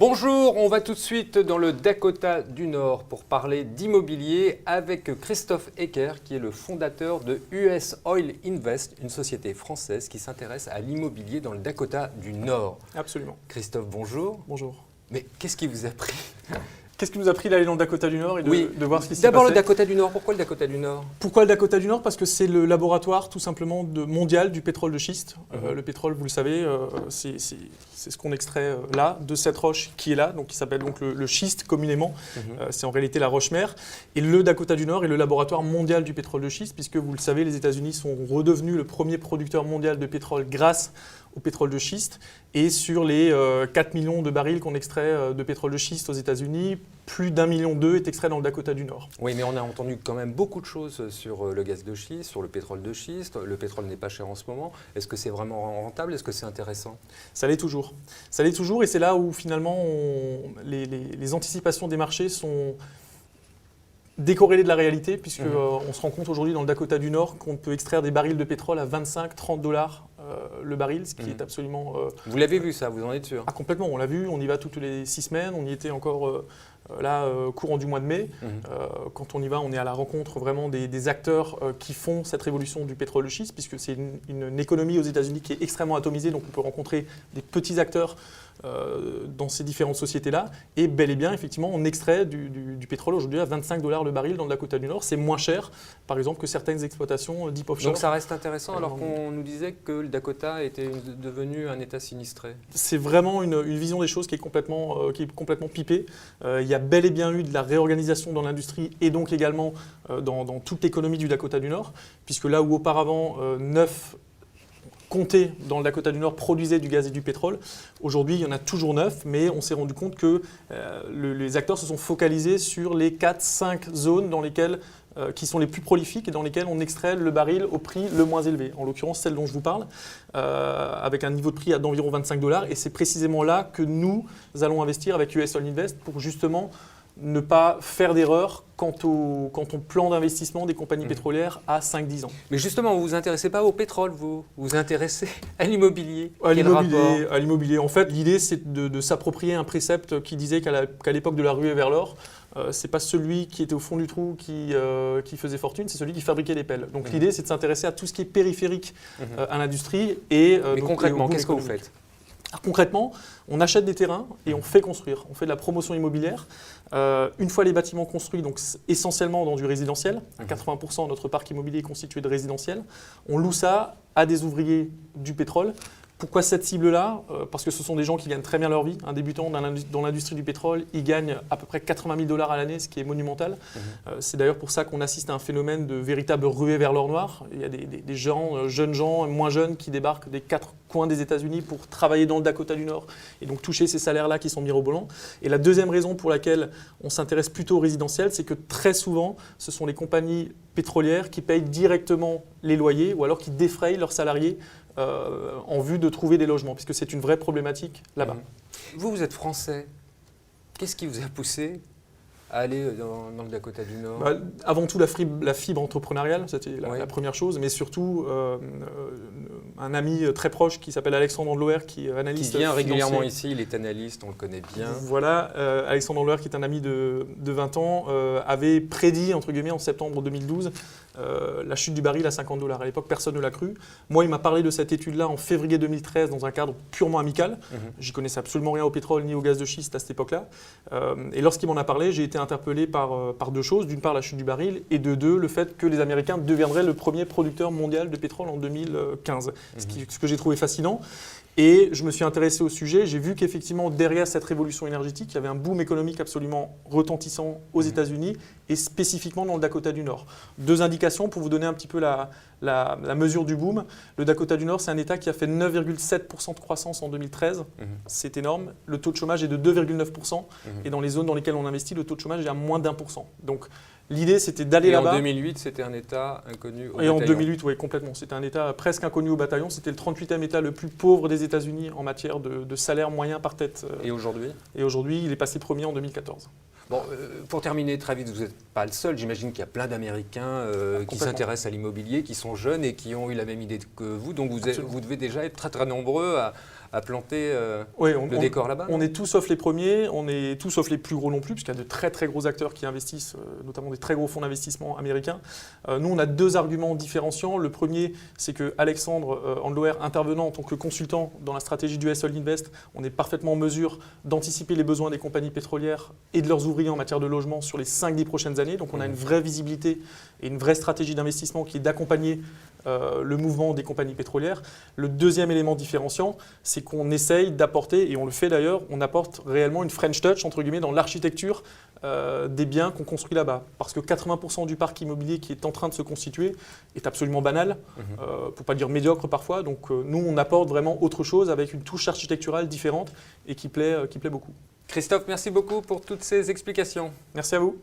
Bonjour, on va tout de suite dans le Dakota du Nord pour parler d'immobilier avec Christophe Ecker qui est le fondateur de US Oil Invest, une société française qui s'intéresse à l'immobilier dans le Dakota du Nord. Absolument. Christophe, bonjour. Bonjour. Mais qu'est-ce qui vous a pris ? Qu'est-ce qui nous a pris d'aller dans le Dakota du Nord et de voir ce qui s'est passé ? D'abord le Dakota du Nord. Pourquoi le Dakota du Nord ? Pourquoi le Dakota du Nord ? Parce que c'est le laboratoire tout simplement mondial du pétrole de schiste. Le pétrole, vous le savez, c'est ce qu'on extrait là, de cette roche qui est là, donc qui s'appelle donc le schiste communément. C'est en réalité la roche-mère. Et le Dakota du Nord est le laboratoire mondial du pétrole de schiste, puisque vous le savez, les États-Unis sont redevenus le premier producteur mondial de pétrole grâce au pétrole de schiste. Et sur les 4 millions de barils qu'on extrait de pétrole de schiste aux États-Unis, plus d'1,2 million est extrait dans le Dakota du Nord. Oui, mais on a entendu quand même beaucoup de choses sur le gaz de schiste, sur le pétrole de schiste. Le pétrole n'est pas cher en ce moment. Est-ce que c'est vraiment rentable ? Est-ce que c'est intéressant ? Ça l'est toujours. Ça l'est toujours et c'est là où finalement les anticipations des marchés sont décorrélées de la réalité, puisqu'on se rend compte aujourd'hui dans le Dakota du Nord qu'on peut extraire des barils de pétrole à 25-30 $ le baril, ce qui est absolument... Vous l'avez vu ça, vous en êtes sûr ? Ah, complètement, on l'a vu, on y va toutes les 6 semaines, on y était encore courant du mois de mai. Quand on y va, on est à la rencontre vraiment des acteurs qui font cette révolution du pétrole de schiste, puisque c'est une économie aux États-Unis qui est extrêmement atomisée, donc on peut rencontrer des petits acteurs dans ces différentes sociétés-là. Et bel et bien, effectivement, on extrait du pétrole aujourd'hui à 25 $ le baril dans le Dakota du Nord. C'est moins cher, par exemple, que certaines exploitations deep offshore. Donc ça reste intéressant alors qu'on nous disait que le Dakota était devenu un État sinistré. C'est vraiment une vision des choses qui est complètement pipée. Il y a bel et bien eu de la réorganisation dans l'industrie et donc également dans toute l'économie du Dakota du Nord, puisque là où auparavant 9 comtés dans le Dakota du Nord produisaient du gaz et du pétrole, aujourd'hui il y en a toujours 9, mais on s'est rendu compte que les acteurs se sont focalisés sur les 4-5 zones dans lesquelles qui sont les plus prolifiques et dans lesquelles on extrait le baril au prix le moins élevé. En l'occurrence, celle dont je vous parle, avec un niveau de prix d'environ 25 $. Et c'est précisément là que nous allons investir avec US Oil Invest pour justement ne pas faire d'erreur quant au plan d'investissement des compagnies pétrolières à 5-10 ans. Mais justement, vous ne vous intéressez pas au pétrole, vous vous intéressez à l'immobilier. À l'immobilier. En fait, l'idée, c'est de s'approprier un précepte qui disait qu'à l'époque de la ruée vers l'or, c'est pas celui qui était au fond du trou qui faisait fortune, c'est celui qui fabriquait les pelles. Donc l'idée, c'est de s'intéresser à tout ce qui est périphérique à l'industrie. Mais concrètement, qu'est-ce que vous faites ? Alors, concrètement, on achète des terrains et on fait construire. On fait de la promotion immobilière. Une fois les bâtiments construits, donc essentiellement dans du résidentiel, à 80% de notre parc immobilier est constitué de résidentiel, on loue ça à des ouvriers du pétrole. Pourquoi cette cible-là ? Parce que ce sont des gens qui gagnent très bien leur vie. Un débutant dans l'industrie du pétrole, il gagne à peu près 80 000 $ à l'année, ce qui est monumental. C'est d'ailleurs pour ça qu'on assiste à un phénomène de véritable ruée vers l'or noir. Il y a des gens, jeunes gens, moins jeunes, qui débarquent des 4 coins des États-Unis pour travailler dans le Dakota du Nord et donc toucher ces salaires-là qui sont mirobolants. Et la deuxième raison pour laquelle on s'intéresse plutôt au résidentiel, c'est que très souvent, ce sont les compagnies pétrolières qui payent directement les loyers ou alors qui défrayent leurs salariés en vue de trouver des logements, puisque c'est une vraie problématique là-bas. Vous êtes français. Qu'est-ce qui vous a poussé à aller dans le Dakota du Nord ? Avant tout, la fibre entrepreneuriale, c'était la première chose, mais surtout un ami très proche qui s'appelle Alexandre Andloer, qui est analyste qui vient régulièrement financier. ici, il est analyste, on le connaît bien. Voilà, Alexandre Andloer, qui est un ami de 20 ans, avait prédit, entre guillemets, en septembre 2012, la chute du baril à 50 $. À l'époque, personne ne l'a cru. Moi, il m'a parlé de cette étude-là en février 2013 dans un cadre purement amical. J'y connaissais absolument rien au pétrole ni au gaz de schiste à cette époque-là. Et lorsqu'il m'en a parlé, j'ai été interpellé par deux choses. D'une part, la chute du baril et de deux, le fait que les Américains deviendraient le premier producteur mondial de pétrole en 2015. Ce que j'ai trouvé fascinant. Et je me suis intéressé au sujet, j'ai vu qu'effectivement derrière cette révolution énergétique, il y avait un boom économique absolument retentissant aux États-Unis et spécifiquement dans le Dakota du Nord. 2 indications pour vous donner un petit peu la mesure du boom. Le Dakota du Nord, c'est un État qui a fait 9,7% de croissance en 2013. C'est énorme. Le taux de chômage est de 2,9%. Et dans les zones dans lesquelles on investit, le taux de chômage est à moins d'1%. Donc l'idée, c'était d'aller là-bas. Et en 2008, c'était un État inconnu au bataillon. En 2008, oui, complètement. C'était un État presque inconnu au bataillon. C'était le 38e État le plus pauvre des États-Unis en matière de salaire moyen par tête. Et aujourd'hui ? Et aujourd'hui, il est passé premier en 2014. Bon, pour terminer très vite, vous n'êtes pas le seul. J'imagine qu'il y a plein d'Américains qui s'intéressent à l'immobilier, qui sont jeunes et qui ont eu la même idée que vous. Donc vous devez déjà être très très nombreux à planter Oui, le décor là-bas. on est tout sauf les premiers, on est tout sauf les plus gros non plus, puisqu'il y a de très très gros acteurs qui investissent, notamment des très gros fonds d'investissement américains. Nous, on a deux arguments différenciants. Le premier, c'est que Alexandre Handloer, intervenant en tant que consultant dans la stratégie du US Oil Invest, on est parfaitement en mesure d'anticiper les besoins des compagnies pétrolières et de leurs ouvriers en matière de logement sur les 5-10 prochaines années. Donc on a une vraie visibilité et une vraie stratégie d'investissement qui est d'accompagner le mouvement des compagnies pétrolières. Le deuxième élément différenciant, c'est qu'on essaye d'apporter, et on le fait d'ailleurs, on apporte réellement une French touch, entre guillemets, dans l'architecture des biens qu'on construit là-bas. Parce que 80% du parc immobilier qui est en train de se constituer est absolument banal, pour ne pas dire médiocre parfois. Donc nous, on apporte vraiment autre chose avec une touche architecturale différente et qui plaît beaucoup. Christophe, merci beaucoup pour toutes ces explications. Merci à vous.